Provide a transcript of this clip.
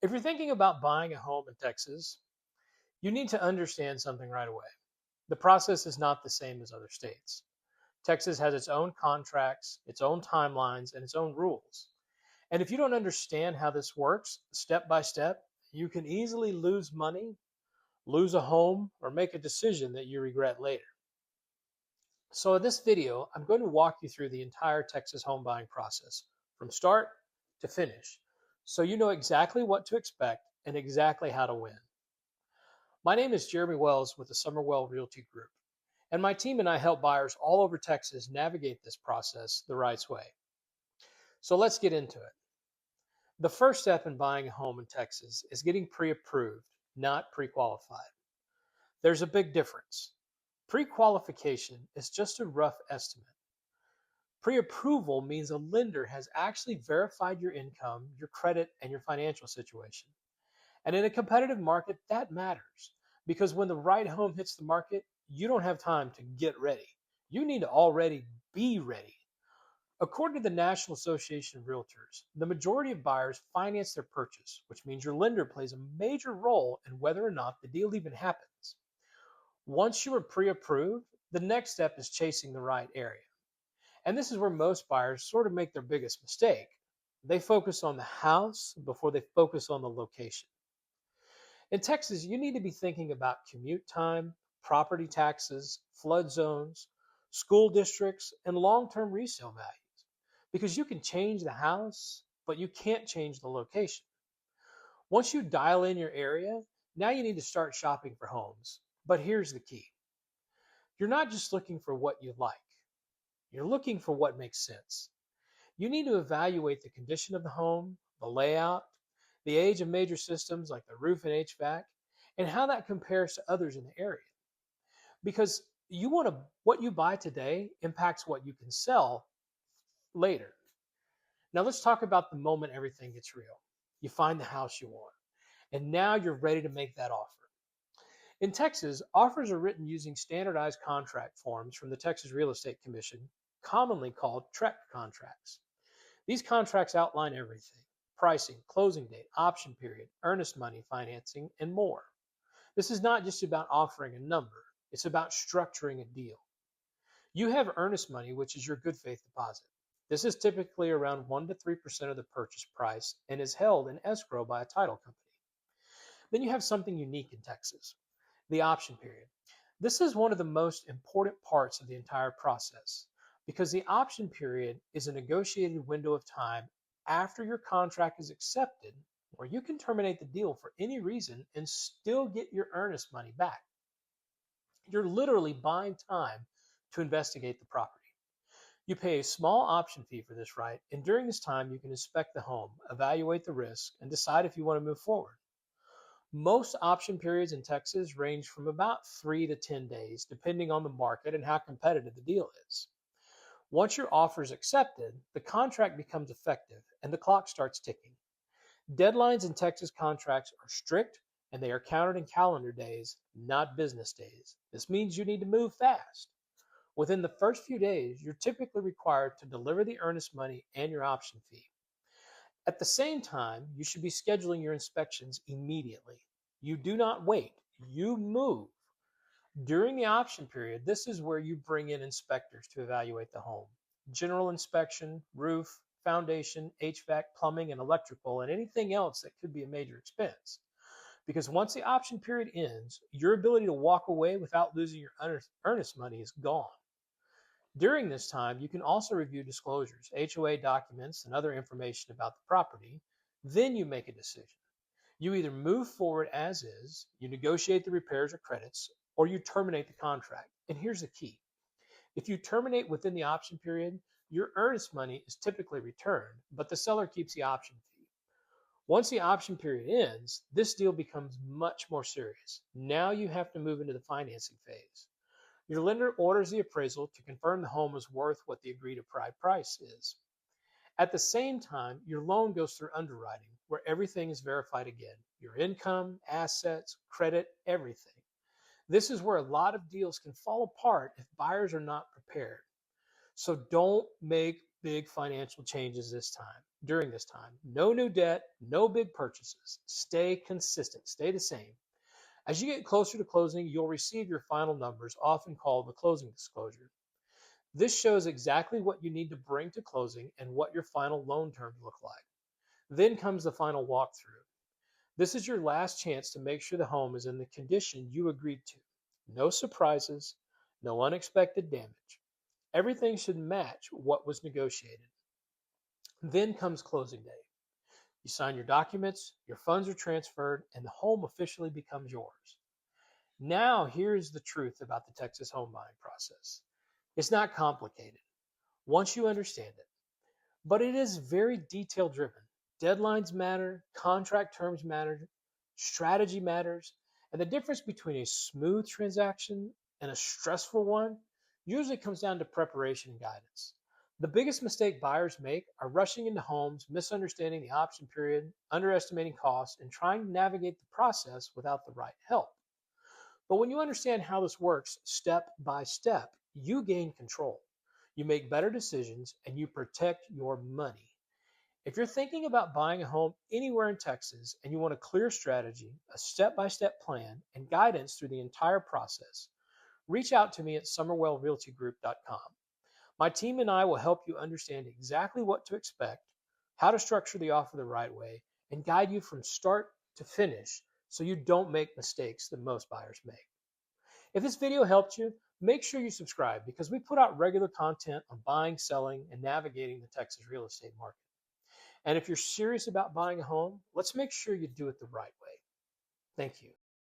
If you're thinking about buying a home in Texas, you need to understand something right away. The process is not the same as other states. Texas has its own contracts, its own timelines, and its own rules. And if you don't understand how this works step by step, you can easily lose money, lose a home, or make a decision that you regret later. So in this video, I'm going to walk you through the entire Texas home buying process from start to finish, so you know exactly what to expect and exactly how to win. My name is Jeremy Wells with the Somerwell Realty Group, and my team and I help buyers all over Texas navigate this process the right way. So let's get into it. The first step in buying a home in Texas is getting pre-approved, not pre-qualified. There's a big difference. Pre-qualification is just a rough estimate. Pre-approval means a lender has actually verified your income, your credit, and your financial situation. And in a competitive market, that matters because when the right home hits the market, you don't have time to get ready. You need to already be ready. According to the National Association of Realtors, the majority of buyers finance their purchase, which means your lender plays a major role in whether or not the deal even happens. Once you are pre-approved, the next step is chasing the right area. And this is where most buyers sort of make their biggest mistake. They focus on the house before they focus on the location. In Texas, you need to be thinking about commute time, property taxes, flood zones, school districts, and long-term resale values. Because you can change the house, but you can't change the location. Once you dial in your area, now you need to start shopping for homes. But here's the key. You're not just looking for what you like. You're looking for what makes sense. You need to evaluate the condition of the home, the layout, the age of major systems like the roof and HVAC, and how that compares to others in the area. Because what you buy today impacts what you can sell later. Now let's talk about the moment everything gets real. You find the house you want, and now you're ready to make that offer. In Texas, offers are written using standardized contract forms from the Texas Real Estate Commission, commonly called TREC contracts. These contracts outline everything: pricing, closing date, option period, earnest money financing, and more. This is not just about offering a number, it's about structuring a deal. You have earnest money, which is your good faith deposit. This is typically around 1 to 3% of the purchase price and is held in escrow by a title company. Then you have something unique in Texas: the option period. This is one of the most important parts of the entire process because the option period is a negotiated window of time after your contract is accepted where you can terminate the deal for any reason and still get your earnest money back. You're literally buying time to investigate the property. You pay a small option fee for this right, and during this time you can inspect the home, evaluate the risk, and decide if you want to move forward. Most option periods in Texas range from about 3 to 10 days, depending on the market and how competitive the deal is. Once your offer is accepted, the contract becomes effective and the clock starts ticking. Deadlines in Texas contracts are strict and they are counted in calendar days, not business days. This means you need to move fast. Within the first few days, you're typically required to deliver the earnest money and your option fee. At the same time, you should be scheduling your inspections immediately. You do not wait, you move. During the option period, this is where you bring in inspectors to evaluate the home. General inspection, roof, foundation, HVAC, plumbing, and electrical, and anything else that could be a major expense. Because once the option period ends, your ability to walk away without losing your earnest money is gone. During this time, you can also review disclosures, HOA documents, and other information about the property. Then you make a decision. You either move forward as is, you negotiate the repairs or credits, or you terminate the contract. And here's the key. If you terminate within the option period, your earnest money is typically returned, but the seller keeps the option fee. Once the option period ends, this deal becomes much more serious. Now you have to move into the financing phase. Your lender orders the appraisal to confirm the home is worth what the agreed upon price is. At the same time, your loan goes through underwriting, where everything is verified again: your income, assets, credit, everything. This is where a lot of deals can fall apart if buyers are not prepared. So don't make big financial changes this time. during this time. No new debt, no big purchases. Stay consistent, stay the same. As you get closer to closing, you'll receive your final numbers, often called the closing disclosure. This shows exactly what you need to bring to closing and what your final loan terms look like. Then comes the final walkthrough. This is your last chance to make sure the home is in the condition you agreed to. No surprises, no unexpected damage. Everything should match what was negotiated. Then comes closing day. You sign your documents, your funds are transferred, and the home officially becomes yours. Now, here's the truth about the Texas home buying process. It's not complicated once you understand it, but it is very detail driven. Deadlines matter, contract terms matter, strategy matters, and the difference between a smooth transaction and a stressful one usually comes down to preparation and guidance. The biggest mistake buyers make are rushing into homes, misunderstanding the option period, underestimating costs, and trying to navigate the process without the right help. But when you understand how this works step by step, you gain control. You make better decisions and you protect your money. If you're thinking about buying a home anywhere in Texas and you want a clear strategy, a step-by-step plan, and guidance through the entire process, reach out to me at somerwellrealtygroup.com. My team and I will help you understand exactly what to expect, how to structure the offer the right way, and guide you from start to finish so you don't make mistakes that most buyers make. If this video helped you, make sure you subscribe because we put out regular content on buying, selling, and navigating the Texas real estate market. And if you're serious about buying a home, let's make sure you do it the right way. Thank you.